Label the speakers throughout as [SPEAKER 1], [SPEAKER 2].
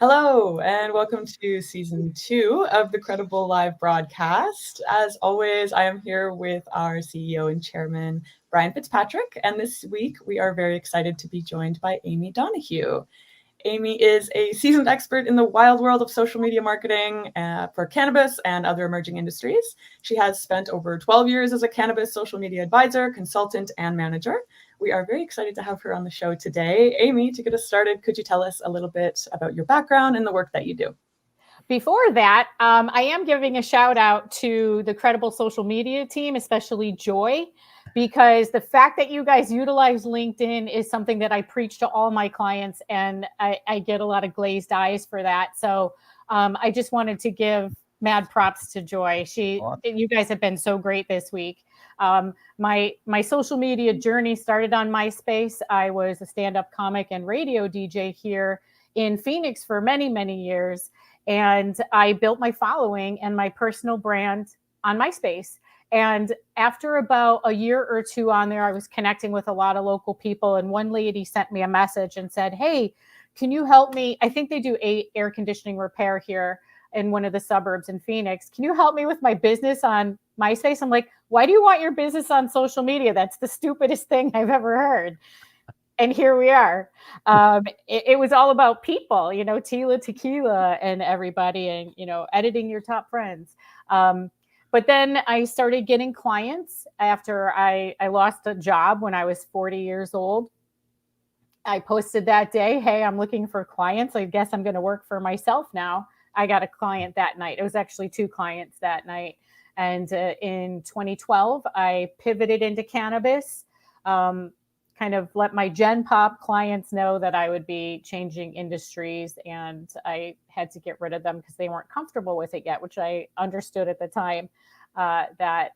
[SPEAKER 1] Hello, and welcome to season 2 of the Qredible live broadcast. As always, I am here with our CEO and chairman, Brian Fitzpatrick, and this week we are very excited to be joined by Amy Donahue. Amy is a seasoned expert in the wild world of social media marketing for cannabis and other emerging industries. She has spent over 12 years as a cannabis social media advisor, consultant, and manager. We are very excited to have her on the show today. Amy, to get us started, could you tell us a little bit about your background and the work that you do?
[SPEAKER 2] Before that, I am giving a shout out to the Qredible social media team, especially Joy, because the fact that you guys utilize LinkedIn is something that I preach to all my clients, and I get a lot of glazed eyes for that. So I just wanted to give mad props to Joy. You guys have been so great this week. My social media journey started on MySpace. I was a stand-up comic and radio DJ here in Phoenix for many, many years. And I built my following and my personal brand on MySpace. And after about a year or two on there, I was connecting with a lot of local people. And one lady sent me a message and said, "Hey, can you help me? I think they do air conditioning repair here in one of the suburbs in Phoenix. Can you help me with my business on MySpace?" I'm like, "Why do you want your business on social media? That's the stupidest thing I've ever heard." And here we are. It was all about people, Tila Tequila and everybody, and, editing your top friends. But then I started getting clients after I lost a job when I was 40 years old. I posted that day, "Hey, I'm looking for clients. I guess I'm going to work for myself now." I got a client that night. It was actually 2 clients that night. And in 2012, I pivoted into cannabis. Kind of let my Gen Pop clients know that I would be changing industries, and I had to get rid of them because they weren't comfortable with it yet, which I understood at the time, that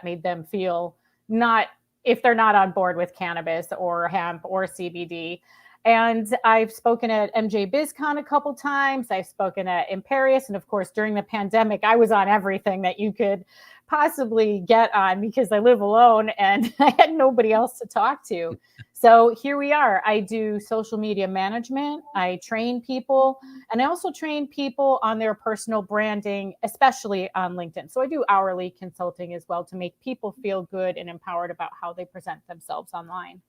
[SPEAKER 2] made them feel not, if they're not on board with cannabis or hemp or CBD. And I've spoken at MJ BizCon a couple times. I've spoken at Imperius. And of course, during the pandemic, I was on everything that you could possibly get on because I live alone and I had nobody else to talk to. So here we are. I do social media management. I train people, and I also train people on their personal branding, especially on LinkedIn. So I do hourly consulting as well to make people feel good and empowered about how they present themselves online.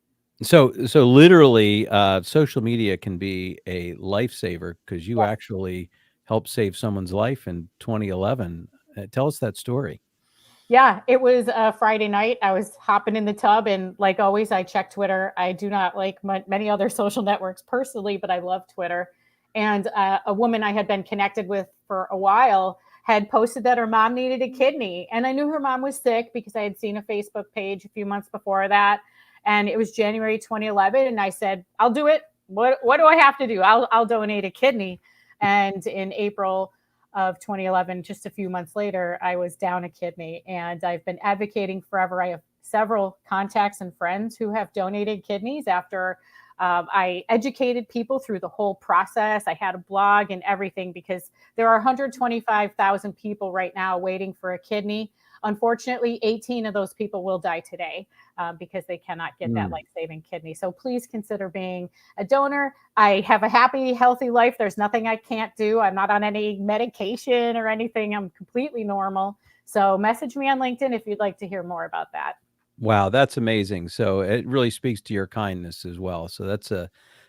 [SPEAKER 3] So literally, social media can be a lifesaver because you actually helped save someone's life in 2011. Tell us that story.
[SPEAKER 2] Yeah, it was a Friday night. I was hopping in the tub, and like always, I check Twitter. I do not like many other social networks personally, but I love Twitter. And a woman I had been connected with for a while had posted that her mom needed a kidney. And I knew her mom was sick because I had seen a Facebook page a few months before that. And it was January 2011. And I said, "I'll do it. What do I have to do? I'll donate a kidney." And in April of 2011, just a few months later, I was down a kidney, and I've been advocating forever. I have several contacts and friends who have donated kidneys after I educated people through the whole process. I had a blog and everything because there are 125,000 people right now waiting for a kidney. Unfortunately, 18 of those people will die today because they cannot get that life-saving kidney. So please consider being a donor. I have a happy, healthy life. There's nothing I can't do. I'm not on any medication or anything. I'm completely normal. So message me on LinkedIn if you'd like to hear more about that.
[SPEAKER 3] Wow, that's amazing. So it really speaks to your kindness as well. So it's a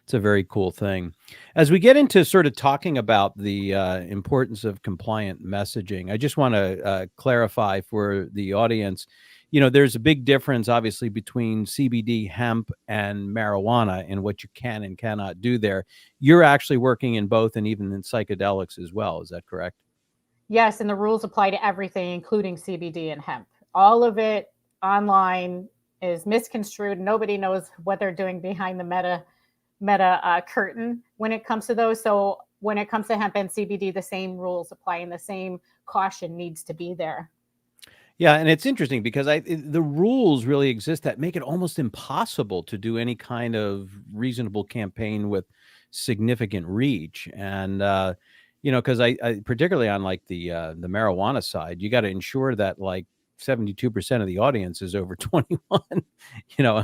[SPEAKER 3] very cool thing. As we get into sort of talking about the importance of compliant messaging, I just want to clarify for the audience, there's a big difference, obviously, between CBD, hemp, and marijuana and what you can and cannot do there. You're actually working in both and even in psychedelics as well. Is that correct?
[SPEAKER 2] Yes, and the rules apply to everything, including CBD and hemp. All of it online is misconstrued. Nobody knows what they're doing behind the meta curtain when it comes to those. So when it comes to hemp and CBD, the same rules apply and the same caution needs to be there.
[SPEAKER 3] Yeah, and it's interesting because the rules really exist that make it almost impossible to do any kind of reasonable campaign with significant reach. And because I particularly on like the marijuana side, you got to ensure that like 72% of the audience is over 21.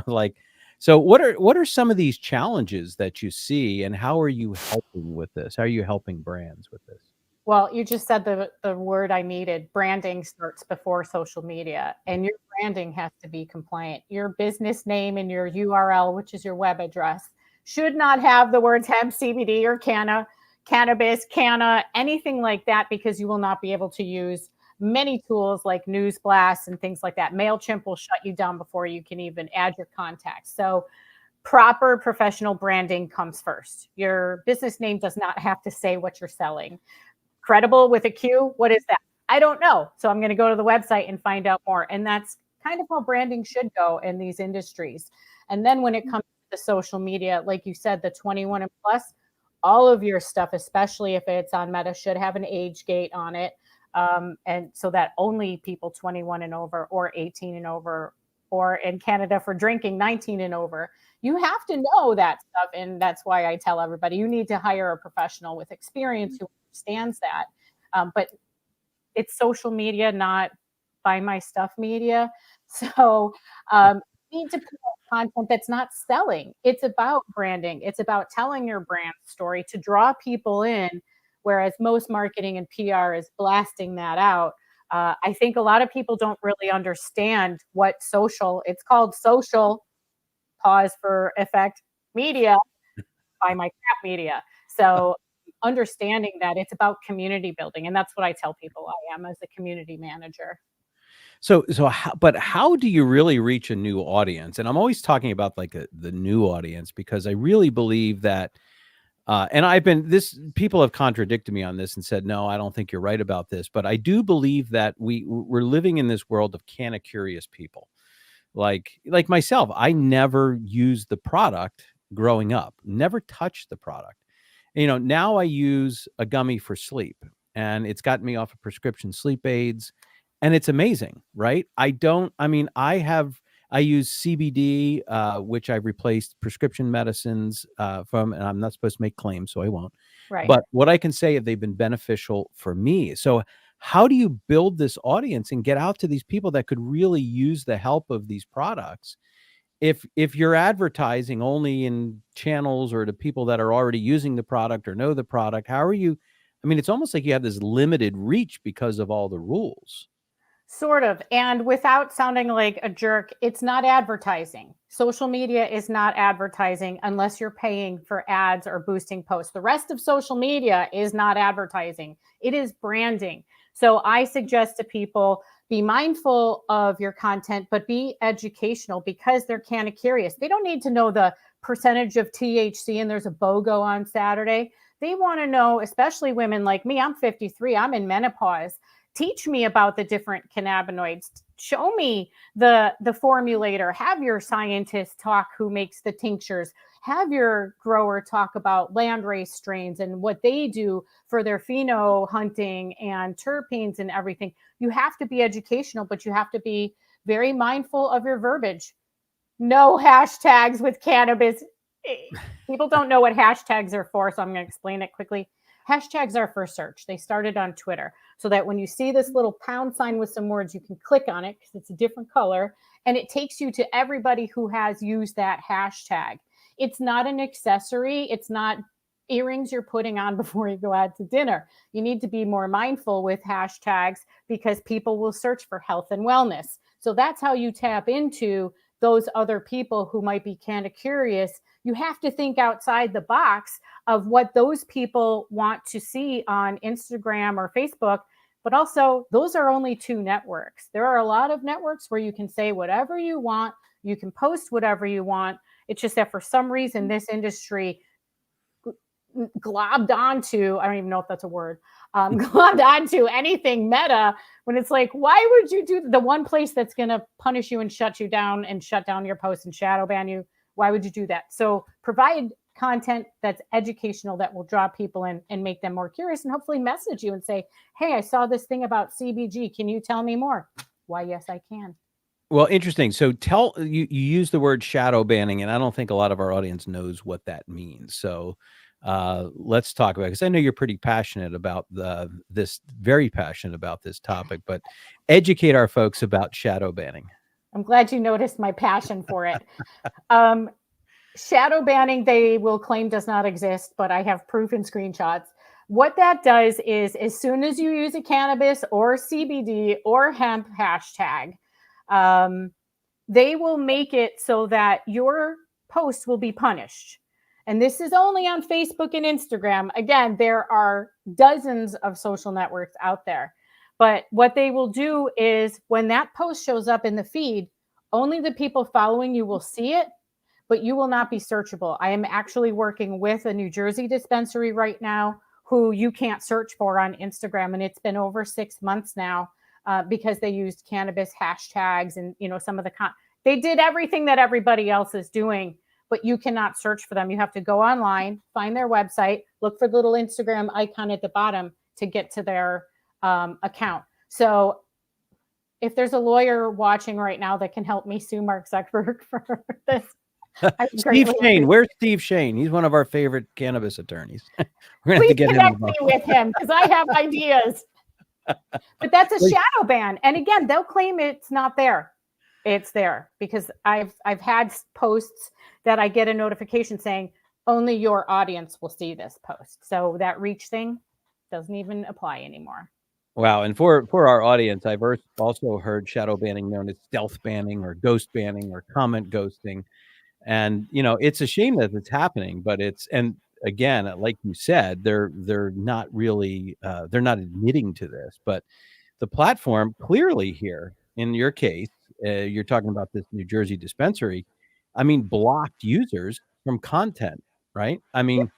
[SPEAKER 3] Like So what are some of these challenges that you see, and how are you helping with this? How are you helping brands with this?
[SPEAKER 2] Well, you just said the word I needed. Branding starts before social media, and your branding has to be compliant. Your business name and your URL, which is your web address, should not have the words hemp, CBD, or cannabis, canna, anything like that, because you will not be able to use many tools like News Blasts and things like that. MailChimp will shut you down before you can even add your contacts. So proper professional branding comes first. Your business name does not have to say what you're selling. Qredible with a Q, what is that? I don't know. So I'm going to go to the website and find out more. And that's kind of how branding should go in these industries. And then when it comes to the social media, like you said, the 21 and plus, all of your stuff, especially if it's on Meta, should have an age gate on it. And so that only people 21 and over or 18 and over, or in Canada for drinking 19 and over, you have to know that stuff. And that's why I tell everybody, you need to hire a professional with experience who understands that. But it's social media, not buy my stuff media. So you need to put out content that's not selling. It's about branding. It's about telling your brand story to draw people in, whereas most marketing and PR is blasting that out. I think a lot of people don't really understand what social, it's called social, pause for effect, media, by my crap media. So understanding that it's about community building, and that's what I tell people I am as a community manager.
[SPEAKER 3] So how do you really reach a new audience? And I'm always talking about like the new audience, because I really believe that and people have contradicted me on this and said, no, I don't think you're right about this. But I do believe that we're living in this world of kind of curious people. Like myself, I never used the product growing up, never touched the product. Now I use a gummy for sleep, and it's gotten me off of prescription sleep aids, and it's amazing, right? I use CBD, which I've replaced prescription medicines from, and I'm not supposed to make claims, so I won't.
[SPEAKER 2] Right.
[SPEAKER 3] But what I can say is they've been beneficial for me. So how do you build this audience and get out to these people that could really use the help of these products? If you're advertising only in channels or to people that are already using the product or know the product, how are you? I mean, it's almost like you have this limited reach because of all the rules.
[SPEAKER 2] Sort of. And without sounding like a jerk, it's not advertising. Social media is not advertising unless you're paying for ads or boosting posts. The rest of social media is not advertising. It is branding. So I suggest to people, be mindful of your content, but be educational, because they're kind of curious. They don't need to know the percentage of THC and there's a BOGO on Saturday. They want to know, especially women like me, I'm 53, I'm in menopause. Teach me about the different cannabinoids. Show me the formulator. Have your scientist talk who makes the tinctures. Have your grower talk about landrace strains and what they do for their pheno hunting and terpenes and everything. You have to be educational, but you have to be very mindful of your verbiage. No hashtags with cannabis. People don't know what hashtags are for, so I'm going to explain it quickly. Hashtags are for search. They started on Twitter, so that when you see this little pound sign with some words, you can click on it because it's a different color, and it takes you to everybody who has used that hashtag. It's not an accessory. It's not earrings you're putting on before you go out to dinner. You need to be more mindful with hashtags, because people will search for health and wellness. So that's how you tap into those other people who might be kind of curious. You have to think outside the box of what those people want to see on Instagram or Facebook. But also, those are only two networks. There are a lot of networks where you can say whatever you want. You can post whatever you want. It's just that for some reason, this industry globbed onto, I don't even know if that's a word, globbed onto anything meta, when it's like, why would you do the one place that's going to punish you and shut you down and shut down your posts and shadow ban you? Why would you do that? So provide content that's educational, that will draw people in and make them more curious, and hopefully message you and say, hey, I saw this thing about CBG. Can you tell me more? Why, yes, I can.
[SPEAKER 3] Well, interesting. So you use the word shadow banning, and I don't think a lot of our audience knows what that means. So let's talk about it, because I know you're pretty passionate about very passionate about this topic, but educate our folks about shadow banning.
[SPEAKER 2] I'm glad you noticed my passion for it. Shadow banning, they will claim does not exist, but I have proof and screenshots. What that does is as soon as you use a cannabis or CBD or hemp hashtag, they will make it so that your post will be punished. And this is only on Facebook and Instagram. Again, there are dozens of social networks out there. But what they will do is when that post shows up in the feed, only the people following you will see it, but you will not be searchable. I am actually working with a New Jersey dispensary right now who you can't search for on Instagram. And it's been over 6 months now because they used cannabis hashtags and, some of the they did everything that everybody else is doing, but you cannot search for them. You have to go online, find their website, look for the little Instagram icon at the bottom to get to their account. So if there's a lawyer watching right now that can help me sue Mark Zuckerberg for this.
[SPEAKER 3] Steve Shane, where's Steve Shane? He's one of our favorite cannabis attorneys. We're gonna have to get him
[SPEAKER 2] involved. Me with him because I have ideas. But that's a shadow ban, and again, they'll claim it's not there. It's there because I've had posts that I get a notification saying only your audience will see this post. So that reach thing doesn't even apply anymore.
[SPEAKER 3] Wow. And for our audience, I've also heard shadow banning known as stealth banning or ghost banning or comment ghosting. And, it's a shame that it's happening, but and again, like you said, they're not really, they're not admitting to this, but the platform clearly here in your case, you're talking about this New Jersey dispensary. I mean, blocked users from content, right? I mean,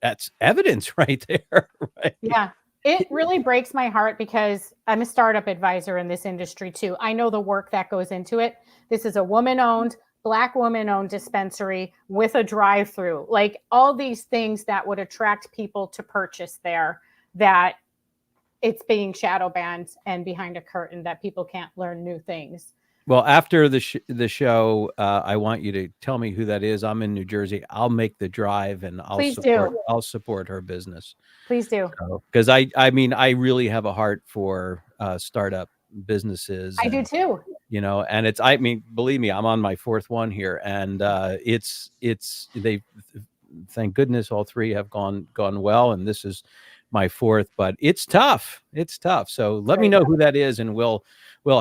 [SPEAKER 3] that's evidence right there, right?
[SPEAKER 2] Yeah. It really breaks my heart because I'm a startup advisor in this industry too. I know the work that goes into it. This is a woman-owned, Black woman-owned dispensary with a drive-through. Like all these things that would attract people to purchase there, that it's being shadow banned and behind a curtain that people can't learn new things.
[SPEAKER 3] Well, after the show, I want you to tell me who that is. I'm in New Jersey. I'll make the drive and I'll support her business.
[SPEAKER 2] Please do.
[SPEAKER 3] Because I mean, I really have a heart for startup businesses.
[SPEAKER 2] I do too.
[SPEAKER 3] And believe me, I'm on my fourth one here, and they thank goodness all three have gone well, and this is my fourth, but it's tough. So let me know who that is, and we'll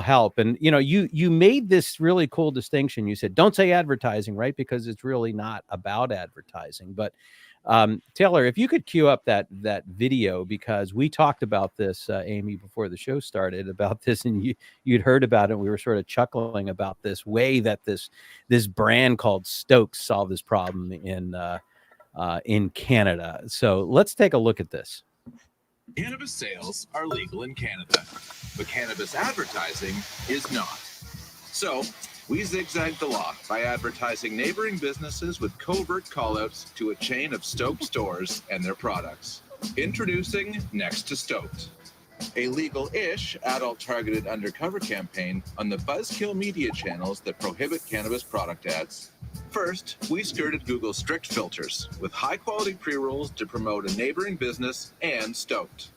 [SPEAKER 3] help. And you made this really cool distinction. You said don't say advertising, right? Because it's really not about advertising. But Taylor, if you could cue up that video, because we talked about this, Amy, before the show started about this, and you'd heard about it. We were sort of chuckling about this way that this brand called Stokes solved this problem in Canada. So let's take a look at this.
[SPEAKER 4] Cannabis sales are legal in Canada, but cannabis advertising is not. So we zigzagged the law by advertising neighboring businesses with covert callouts to a chain of Stoked stores and their products. Introducing Next to Stoked, a legal-ish adult-targeted undercover campaign on the buzzkill media channels that prohibit cannabis product ads. First, we skirted Google's strict filters with high-quality pre-rolls to promote a neighboring business and Stoked.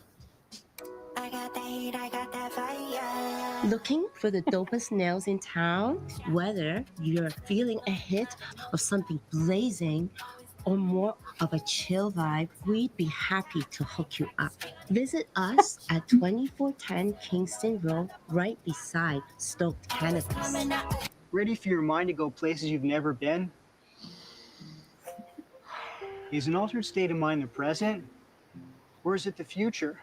[SPEAKER 5] I got that heat, I got that fire. Looking for the dopest nails in town? Whether you're feeling a hit of something blazing or more of a chill vibe, we'd be happy to hook you up. Visit us at 2410 Kingston Road, right beside Stoked Cannabis.
[SPEAKER 6] Ready for your mind to go places you've never been? Is an altered state of mind the present, or is it the future?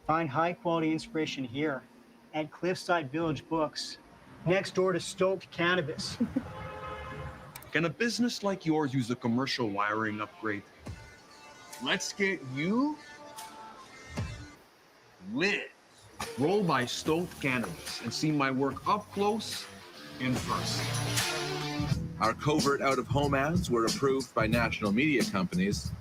[SPEAKER 6] Find high-quality inspiration here at Cliffside Village Books, next door to Stoked Cannabis.
[SPEAKER 7] Can a business like yours use a commercial wiring upgrade? Let's get you lit. Roll by Stoked Cannabis and see my work up close in person.
[SPEAKER 4] Our covert out-of-home ads were approved by national media companies.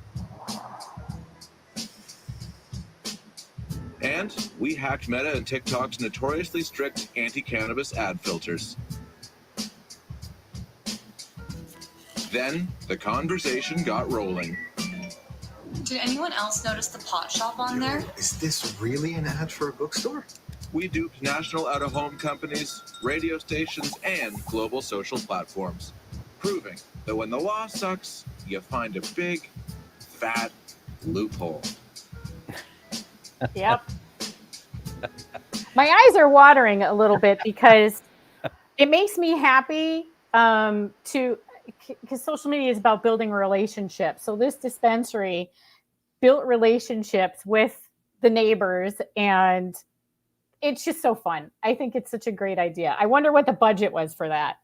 [SPEAKER 4] And we hacked Meta and TikTok's notoriously strict anti-cannabis ad filters. Then the conversation got rolling.
[SPEAKER 8] Did anyone else notice the pot shop on there?
[SPEAKER 9] Is this really an ad for a bookstore?
[SPEAKER 4] We duped national out-of-home companies, radio stations, and global social platforms, proving that when the law sucks, you find a big, fat loophole.
[SPEAKER 2] Yep. My eyes are watering a little bit because it makes me happy because social media is about building relationships. So this dispensary built relationships with the neighbors, and it's just so fun. I think it's such a great idea. I wonder what the budget was for that.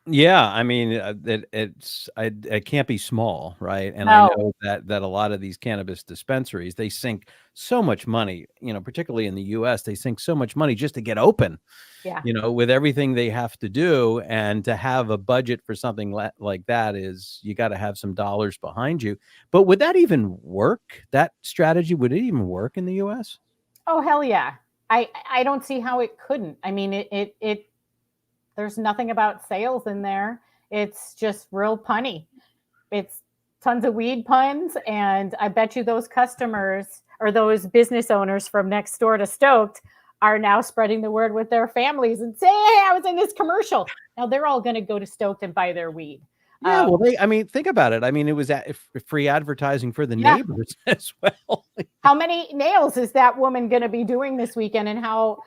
[SPEAKER 3] Yeah, I mean, it can't be small, right? And I
[SPEAKER 2] No.
[SPEAKER 3] know that a lot of these cannabis dispensaries, they sink so much money, particularly in the US, they sink so much money just to get open,
[SPEAKER 2] Yeah.
[SPEAKER 3] with everything they have to do. And to have a budget for something like that is, you got to have some dollars behind you. But would that even work? That strategy, would it even work in the US?
[SPEAKER 2] Oh, hell yeah. I don't see how it couldn't. I mean, it there's nothing about sales in there. It's just real punny. It's tons of weed puns. And I bet you those customers or those business owners from next door to Stoked are now spreading the word with their families and say, hey, I was in this commercial. Now they're all going to go to Stoked and buy their weed.
[SPEAKER 3] Yeah, well, think about it. I mean, it was free advertising for the neighbors as well.
[SPEAKER 2] How many nails is that woman going to be doing this weekend, and how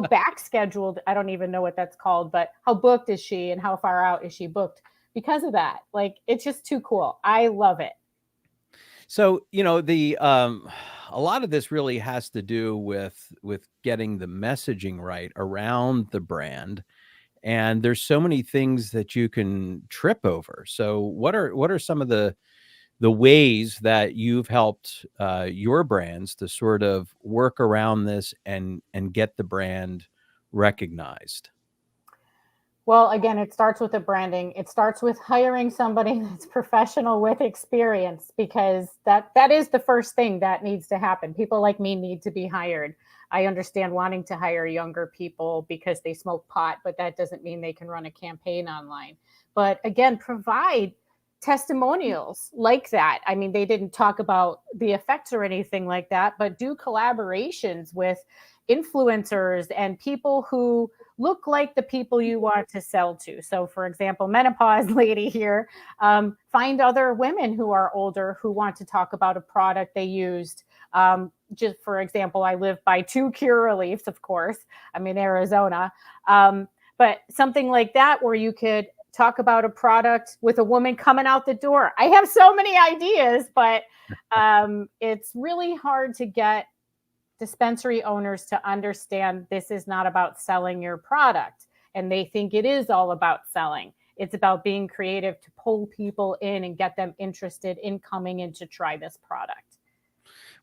[SPEAKER 2] back scheduled? I don't even know what that's called, but how booked is she, and how far out is she booked because of that? Like, it's just too cool. I love it.
[SPEAKER 3] So, a lot of this really has to do with getting the messaging right around the brand. And there's so many things that you can trip over. So what are some of the ways that you've helped your brands to sort of work around this and get the brand recognized?
[SPEAKER 2] Well, again, it starts with the branding. It starts with hiring somebody that's professional with experience, because that is the first thing that needs to happen. People like me need to be hired. I understand wanting to hire younger people because they smoke pot, but that doesn't mean they can run a campaign online. But again, provide testimonials like that. I mean, they didn't talk about the effects or anything like that, but do collaborations with influencers and people who look like the people you want to sell to. So, for example, menopause lady here, find other women who are older who want to talk about a product they used. Just for example, I live by 2 Curaleafs, of course. I'm in Arizona. But something like that where you could talk about a product with a woman coming out the door. I have so many ideas, but it's really hard to get dispensary owners to understand this is not about selling your product. And they think it is all about selling. It's about being creative to pull people in and get them interested in coming in to try this product.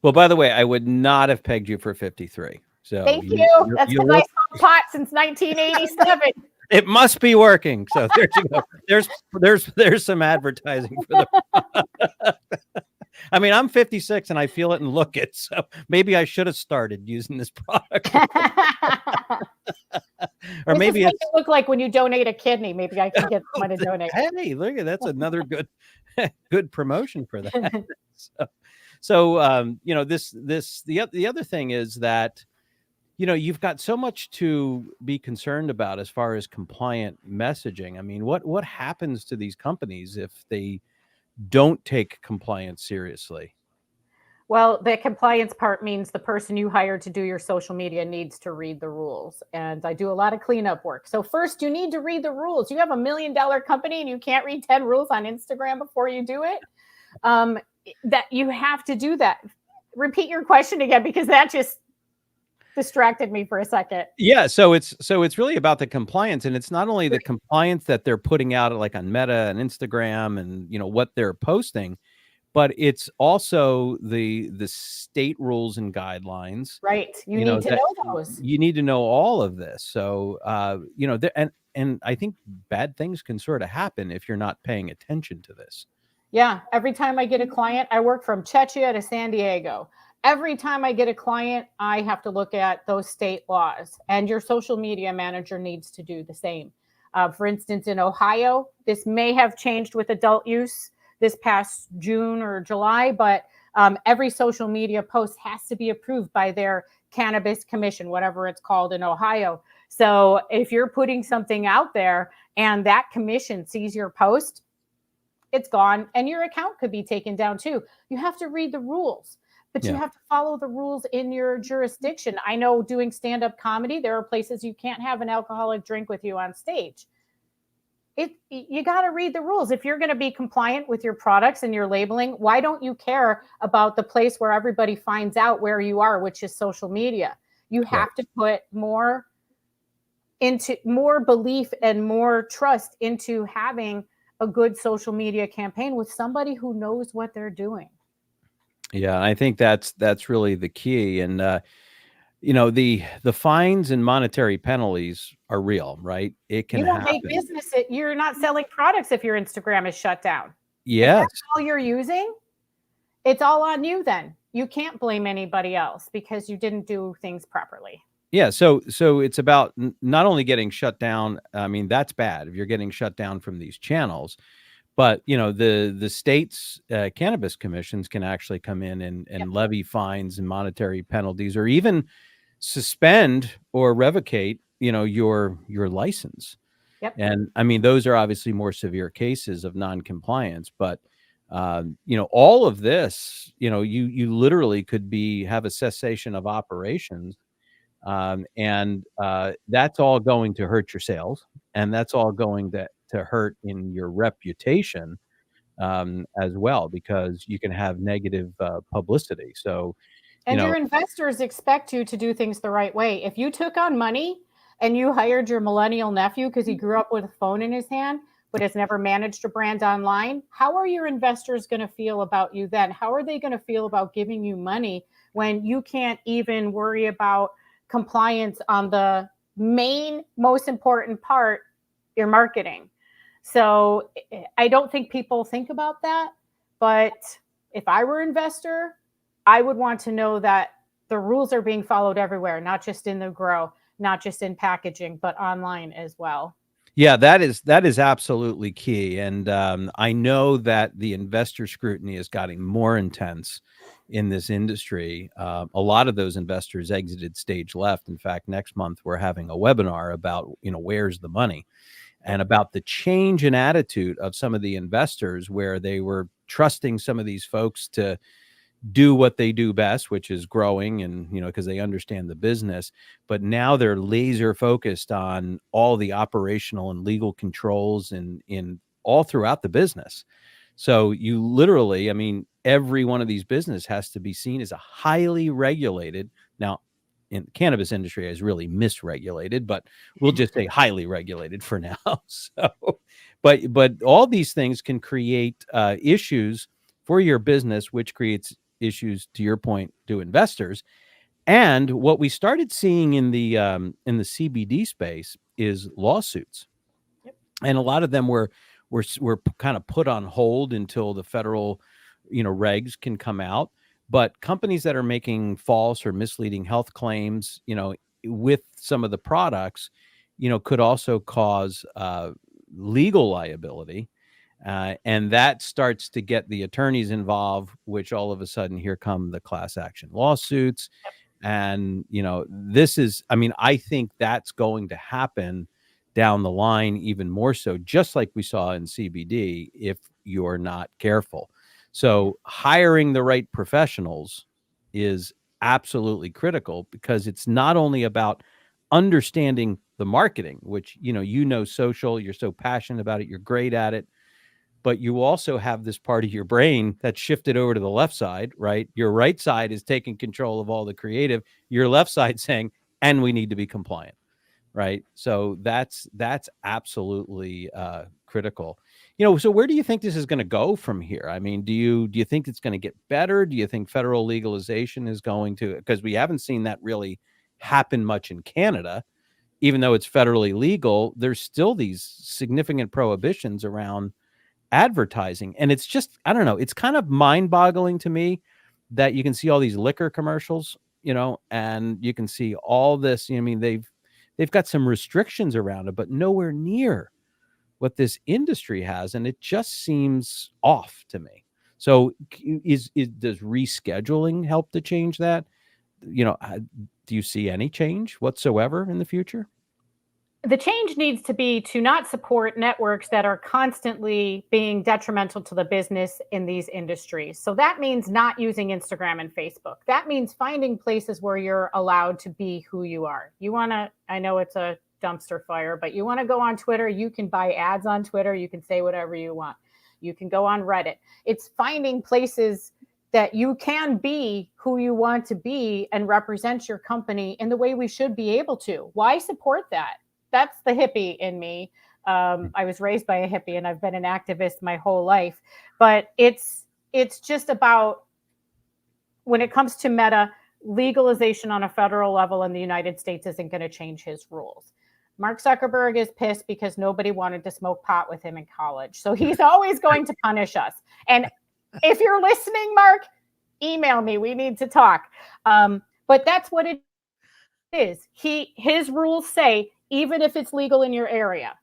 [SPEAKER 3] Well, by the way, I would not have pegged you for 53. So
[SPEAKER 2] thank you. That's because I smoked pot since 1987.
[SPEAKER 3] It must be working. So there you go. There's some advertising for the I mean, I'm 56 and I feel it and look it. So maybe I should have started using this product. Or
[SPEAKER 2] this
[SPEAKER 3] make
[SPEAKER 2] it look like when you donate a kidney. Maybe I can get someone to donate.
[SPEAKER 3] Hey, look at that's another good promotion for that. So the other thing is that you've got so much to be concerned about as far as compliant messaging. I mean, what happens to these companies if they don't take compliance seriously?
[SPEAKER 2] Well, the compliance part means the person you hire to do your social media needs to read the rules. And I do a lot of cleanup work. So first, you need to read the rules. You have $1 million company and you can't read 10 rules on Instagram before you do it. That you have to do that. Repeat your question again, because that just distracted me for a second.
[SPEAKER 3] Yeah, so it's really about the compliance, and it's not only the compliance that they're putting out like on Meta and Instagram and what they're posting, but it's also the state rules and guidelines.
[SPEAKER 2] Right. You need to know those.
[SPEAKER 3] You need to know all of this. So and I think bad things can sort of happen if you're not paying attention to this.
[SPEAKER 2] Yeah. Every time I get a client, I work from Czechia to San Diego. Every time I get a client, I have to look at those state laws, and your social media manager needs to do the same. For instance, in Ohio, this may have changed with adult use this past June or July, but every social media post has to be approved by their cannabis commission, whatever it's called in Ohio. So if you're putting something out there and that commission sees your post, it's gone, and your account could be taken down too. You have to read the rules, but you have to follow the rules in your jurisdiction. I know doing stand-up comedy, there are places you can't have an alcoholic drink with you on stage. You got to read the rules. If you're going to be compliant with your products and your labeling, why don't you care about the place where everybody finds out where you are, which is social media? You have to put more belief and more trust into having a good social media campaign with somebody who knows what they're doing.
[SPEAKER 3] Yeah, I think that's really the key. And the fines and monetary penalties are real, right? It can
[SPEAKER 2] You don't
[SPEAKER 3] happen.
[SPEAKER 2] make business. You're not selling products if your Instagram is shut down.
[SPEAKER 3] Yes.
[SPEAKER 2] If that's all you're using, it's all on you then. You can't blame anybody else because you didn't do things properly.
[SPEAKER 3] Yeah, so it's about not only getting shut down. I mean, that's bad if you're getting shut down from these channels, but the state's cannabis commissions can actually come in and levy fines and monetary penalties, or even suspend or revocate your license.
[SPEAKER 2] Yep.
[SPEAKER 3] And I mean, those are obviously more severe cases of non-compliance, but all of this, you literally could have a cessation of operations. And that's all going to hurt your sales, and that's all going to hurt in your reputation as well, because you can have negative publicity. So,
[SPEAKER 2] and your investors expect you to do things the right way. If you took on money and you hired your millennial nephew because he grew up with a phone in his hand, but has never managed a brand online, how are your investors going to feel about you then? How are they going to feel about giving you money when you can't even worry about compliance on the most important part, your marketing? So I don't think people think about that. But if I were an investor, I would want to know that the rules are being followed everywhere, not just in the grow, not just in packaging, but online as well.
[SPEAKER 3] Yeah, that is absolutely key. And I know that the investor scrutiny is getting more intense in this industry. A lot of those investors exited stage left. In fact, next month we're having a webinar about, where's the money, and about the change in attitude of some of the investors, where they were trusting some of these folks to do what they do best, which is growing, and because they understand the business. But now they're laser focused on all the operational and legal controls in all throughout the business. So you literally, I mean, every one of these business has to be seen as a highly regulated. Now, in the cannabis industry is really misregulated, but we'll just say highly regulated for now. So, but all these things can create issues for your business, which creates issues, to your point, to investors. And what we started seeing in the CBD space is lawsuits.
[SPEAKER 2] Yep.
[SPEAKER 3] And a lot of them were kind of put on hold until the federal regs can come out. But companies that are making false or misleading health claims with some of the products could also cause legal liability. And that starts to get the attorneys involved, which all of a sudden, here come the class action lawsuits. And, this is, I mean, I think that's going to happen down the line even more so, just like we saw in CBD, if you're not careful. So hiring the right professionals is absolutely critical, because it's not only about understanding the marketing, which, social, you're so passionate about it, you're great at it, but you also have this part of your brain that's shifted over to the left side, right? Your right side is taking control of all the creative. Your left side saying, and we need to be compliant, right? So that's absolutely critical. So where do you think this is going to go from here? I mean, do you think it's going to get better? Do you think federal legalization is going to, because we haven't seen that really happen much in Canada, even though it's federally legal, there's still these significant prohibitions around advertising. And it's just, I don't know, it's kind of mind-boggling to me that you can see all these liquor commercials, and you can see all this. I mean, they've got some restrictions around it, but nowhere near what this industry has, and it just seems off to me. So does rescheduling help to change that? Do you see any change whatsoever in the future?
[SPEAKER 2] The change needs to be to not support networks that are constantly being detrimental to the business in these industries. So that means not using Instagram and Facebook. That means finding places where you're allowed to be who you are. I know it's a dumpster fire, but you want to go on Twitter, you can buy ads on Twitter, you can say whatever you want. You can go on Reddit. It's finding places that you can be who you want to be and represent your company in the way we should be able to. Why support that? That's the hippie in me. I was raised by a hippie and I've been an activist my whole life, but it's just about, when it comes to Meta, legalization on a federal level in the United States isn't going to change his rules. Mark Zuckerberg is pissed because nobody wanted to smoke pot with him in college. So he's always going to punish us. And if you're listening, Mark, email me. We need to talk. But that's what it is. His rules say, even if it's legal in your area,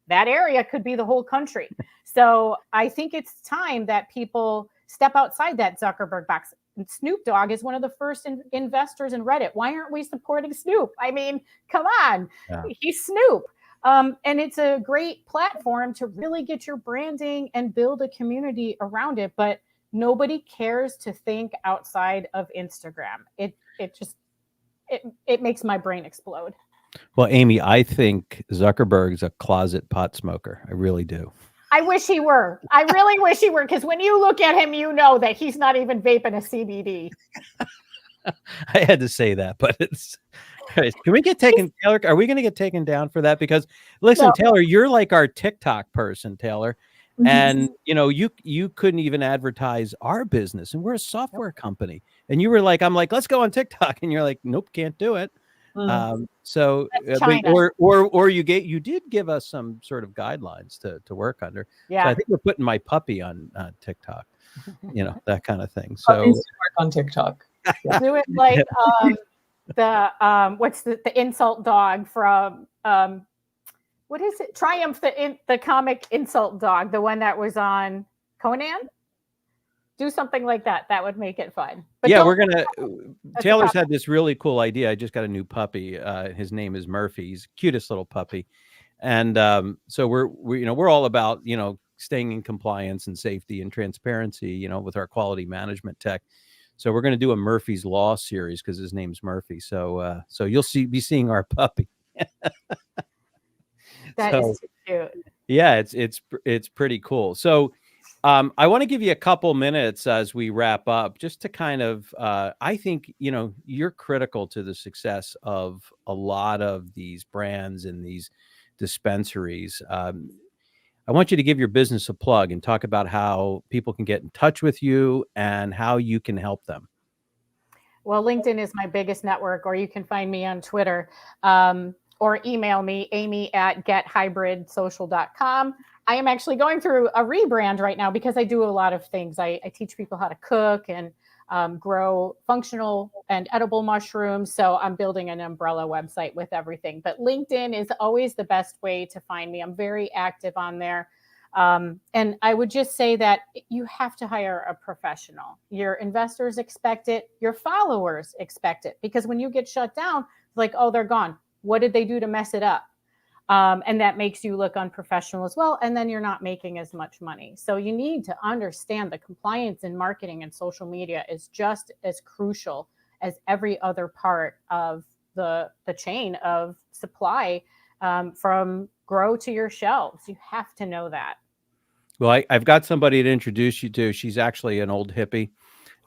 [SPEAKER 2] that area could be the whole country. So I think it's time that people step outside that Zuckerberg box. Snoop Dogg is one of the first investors in Reddit. Why aren't we supporting Snoop? I mean, come on. Yeah. He's Snoop. And it's a great platform to really get your branding and build a community around it. But nobody cares to think outside of Instagram. It makes my brain explode.
[SPEAKER 3] Well, Amy, I think Zuckerberg's a closet pot smoker. I really do.
[SPEAKER 2] I wish he were. I really wish he were, because when you look at him, you know that he's not even vaping a CBD.
[SPEAKER 3] I had to say that, but it's... Can we get taken, Taylor? Are we going to get taken down for that? Because listen, no. Taylor, you're like our TikTok person, Taylor. And, you couldn't even advertise our business, and we're a software company. And you were like, I'm like, let's go on TikTok. And you're like, nope, can't do it. So, or you did give us some sort of guidelines to work under. Yeah. So I think we're putting my puppy on TikTok, that kind of thing. So
[SPEAKER 1] work on TikTok.
[SPEAKER 2] Yeah. Do it like what's the insult dog from what is it? Triumph, the comic insult dog, the one that was on Conan. Do something like that. That would make it fun. But
[SPEAKER 3] yeah, Taylor's had this really cool idea. I just got a new puppy. His name is Murphy. He's the cutest little puppy. And so we're all about, staying in compliance and safety and transparency, with our quality management tech. So we're going to do a Murphy's Law series because his name's Murphy. So you'll be seeing our puppy.
[SPEAKER 2] That is cute.
[SPEAKER 3] Yeah, it's pretty cool. So I want to give you a couple minutes as we wrap up, just to kind of, I think, you're critical to the success of a lot of these brands and these dispensaries. I want you to give your business a plug and talk about how people can get in touch with you and how you can help them.
[SPEAKER 2] Well, LinkedIn is my biggest network, or you can find me on Twitter, or email me, amy@gethybridsocial.com. I am actually going through a rebrand right now because I do a lot of things. I teach people how to cook and grow functional and edible mushrooms. So I'm building an umbrella website with everything. But LinkedIn is always the best way to find me. I'm very active on there. And I would just say that you have to hire a professional. Your investors expect it. Your followers expect it. Because when you get shut down, it's like, oh, they're gone. What did they do to mess it up? And that makes you look unprofessional as well. And then you're not making as much money. So you need to understand the compliance in marketing and social media is just as crucial as every other part of the chain of supply, from grow to your shelves. You have to know that.
[SPEAKER 3] Well, I've got somebody to introduce you to. She's actually an old hippie,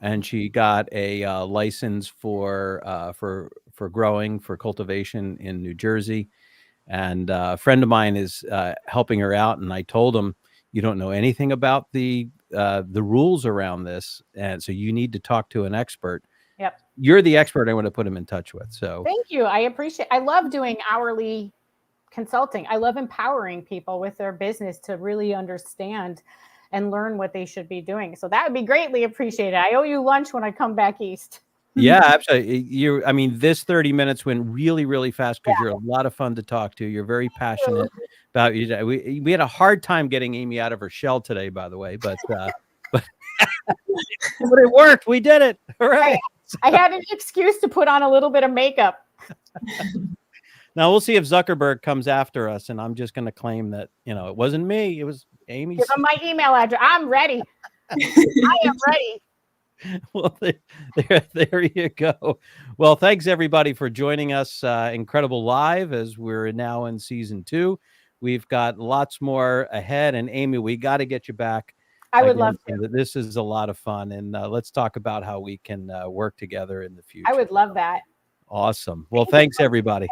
[SPEAKER 3] and she got a license for growing, for cultivation in New Jersey. And a friend of mine is helping her out, and I told him, you don't know anything about the rules around this, and so you need to talk to an expert.
[SPEAKER 2] Yep,
[SPEAKER 3] you're the expert I want to put him in touch with. So
[SPEAKER 2] thank you. I love doing hourly consulting. I love empowering people with their business to really understand and learn what they should be doing. So that would be greatly appreciated. I owe you lunch when I come back east.
[SPEAKER 3] Yeah, absolutely. This 30 minutes went really, really fast because you're a lot of fun to talk to. You're very passionate about you. We had a hard time getting Amy out of her shell today, by the way, but but it worked. We did it. Hooray.
[SPEAKER 2] I had an excuse to put on a little bit of makeup.
[SPEAKER 3] Now we'll see if Zuckerberg comes after us, and I'm just going to claim that, it wasn't me. It was Amy.
[SPEAKER 2] Give him my email address. I'm ready. I am ready.
[SPEAKER 3] Well, there you go. Well, thanks everybody for joining us. Incredible Live, as we're now in season 2. We've got lots more ahead. And Amy, we got to get you back.
[SPEAKER 2] I would love to.
[SPEAKER 3] This is a lot of fun. And let's talk about how we can work together in the future.
[SPEAKER 2] I would love that.
[SPEAKER 3] Awesome. Well, thanks everybody.